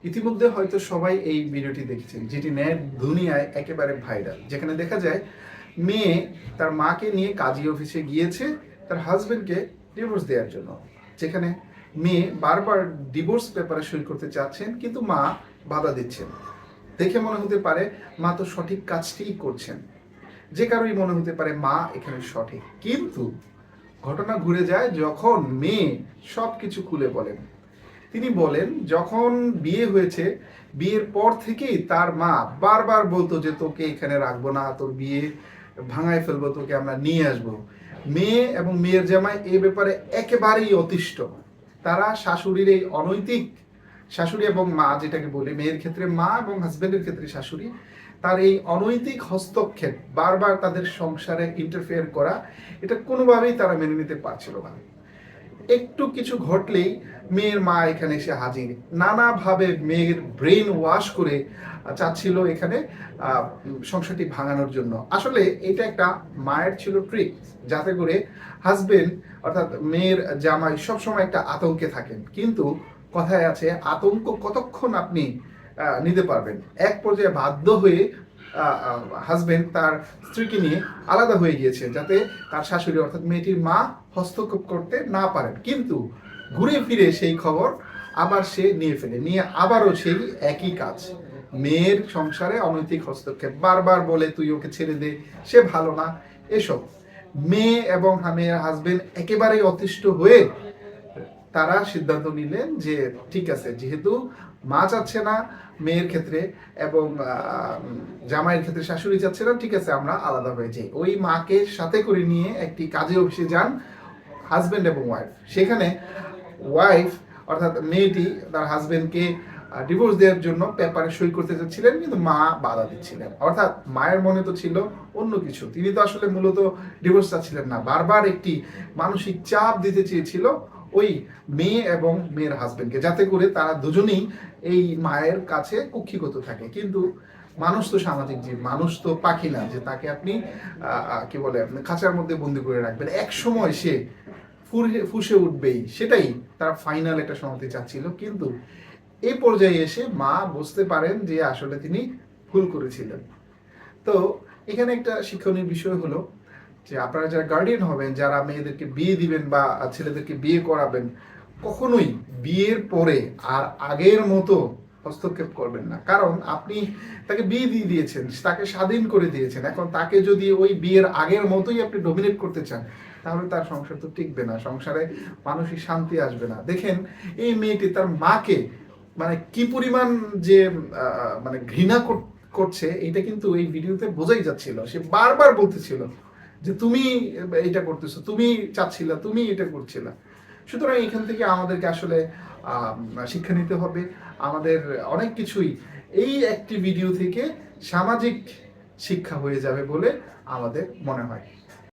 ইতিমধ্যে হয়তো সবাই এই ভিডিওটি দেখেছেন, যেটি নেট দুনিয়ায় একেবারে ভাইরাল, যেখানে দেখা যায় মেয়ে তার মাকে নিয়ে কাজী অফিসে গিয়েছে তার হাজবেন্ডকে ডিভোর্স দেওয়ার জন্য। যেখানে মেয়ে বারবার ডিভোর্স পেপারে সই করতে চাচ্ছেন, কিন্তু মা বাধা দিচ্ছেন। দেখে মনে হতে পারে মা তো সঠিক কাজটিই করছেন, যে কারোই মনে হতে পারে মা এখানে সঠিক। কিন্তু ঘটনা ঘুরে যায় যখন মেয়ে সব কিছু খুলে বলেন। তিনি বলেন, যখন বিয়ে হয়েছে, বিয়ের পর থেকেই তার মা বারবার বলতো যে তোকে এখানে রাখবো না, তোর বিয়ে ভাঙায় ফেলবো, তোকে আমরা নিয়ে আসবো। মেয়ে এবং মেয়ের জামাই এ ব্যাপারে একেবারেই অতিষ্ঠ। তারা শাশুড়ির এই অনৈতিক, শাশুড়ি এবং মা যেটাকে বলে, মেয়ের ক্ষেত্রে মা এবং হাজবেন্ডের ক্ষেত্রে শাশুড়ি, তার এই অনৈতিক হস্তক্ষেপ, বারবার তাদের সংসারে ইন্টারফেয়ার করা, এটা কোনোভাবেই তারা মেনে নিতে পারছিল না। একটু কিছু ঘটলেই মেয়ের মা এখানে এসে হাজির, নানাভাবে মেয়ের ব্রেন ওয়াশ করে চাচ্ছিল এখানে সংসারটি ভাঙানোর জন্য। আসলে এটা একটা মায়ের ছিল ট্রিক, যাতে করে হাজবেন্ড অর্থাৎ মেয়ের জামাই সবসময় একটা আতঙ্কে থাকেন। কিন্তু কথায় আছে, আতঙ্ক কতক্ষণ আপনি নিতে পারবেন। এক পর্যায়ে বাধ্য হয়ে হাজবেন্ড তার স্ত্রীকে নিয়ে আলাদা হয়ে গিয়েছে, যাতে তার শাশুড়ি অর্থাৎ মেয়েটির মা হস্তক্ষেপ করতে না পারেন। কিন্তু ঘুরে ফিরে সেই খবর আবার সে নিয়ে আবারও সেই একই কাজ, মেয়ের সংসারে অনৈতিক হস্তক্ষেপ, বারবার বলে তুই ওকে ছেড়ে দে, সে ভালো না, এসব। মেয়ে এবং মেয়ের হাজবেন্ড একেবারেই অতিষ্ঠ হয়ে তারা সিদ্ধান্ত নিলেন যে ঠিক আছে, যেহেতু মা চাচ্ছে না মেয়ের ক্ষেত্রে এবং জামাইয়ের ক্ষেত্রে শাশুড়ি চাচ্ছে না, ঠিক আছে আমরা আলাদা হয়ে যাই। ওই মাকে সাথে করে নিয়ে একটি কাজে অফিসে যান হাজবেন্ড এবং ওয়াইফ। সেখানে ওয়াইফ অর্থাৎ মেয়েটি তার হাজবেন্ডকে ডিভোর্স দেওয়ার জন্য পেপারে সই করতে চাচ্ছিলেন, কিন্তু মা বাধা দিচ্ছিলেন। অর্থাৎ মায়ের মনে তো ছিল অন্য কিছু, তিনি তো আসলে মূলত ডিভোর্স চাচ্ছিলেন না, বারবার একটি মানসিক চাপ দিতে চেয়েছিল ওই মেয়ে এবং মেয়ের হাজবেন্ডকে, যাতে করে তারা দুজনেই এই মায়ের কাছে কক্ষিগত থাকে। কিন্তু মানুষ তো সামাজিক জীব, মানুষ তো পাখি না যে তাকে আপনি কি বলে খাঁচার মধ্যে বন্দি করে রাখবেন। এক সময় সে ফুসে উঠবেই, সেটাই তারা ফাইনাল একটা সমাপ্তি চাচ্ছিল। কিন্তু এই পর্যায়ে এসে মা বুঝতে পারেন যে আসলে তিনি ভুল করেছিলেন। তো এখানে একটা শিক্ষণীয় বিষয় হলো যে আপনারা যারা গার্ডিয়ান হবেন, যারা মেয়েদেরকে বিয়ে দিবেন বা ছেলেদেরকে বিয়ে করাবেন, কখনোই বিয়ের পরে আর আগের মতো হস্তক্ষেপ করবেন না। কারণ আপনি তাকে বিয়ে দিয়ে দিয়েছেন, তাকে স্বাধীন করে দিয়েছেন, এখন তাকে যদি ওই বিয়ের আগের মতোই আপনি ডমিনেট করতে চান, তাহলে তার সংসার তো টিকবে না, সংসারে মানসিক শান্তি আসবে না। দেখেন এই মেয়েটি তার মাকে মানে কি পরিমাণ যে মানে ঘৃণা করছে, এটা কিন্তু এই ভিডিওতে বোঝাই যাচ্ছিল। সে বারবার বলতেছিল যে তুমি এটা করতেছো, তুমি চাচ্ছিলা, তুমি এটা করছিলা। সুতরাং এখান থেকে আমাদেরকে আসলে শিক্ষা নিতে হবে। আমাদের অনেক কিছুই এই একটি ভিডিও থেকে সামাজিক শিক্ষা হয়ে যাবে বলে আমাদের মনে হয়।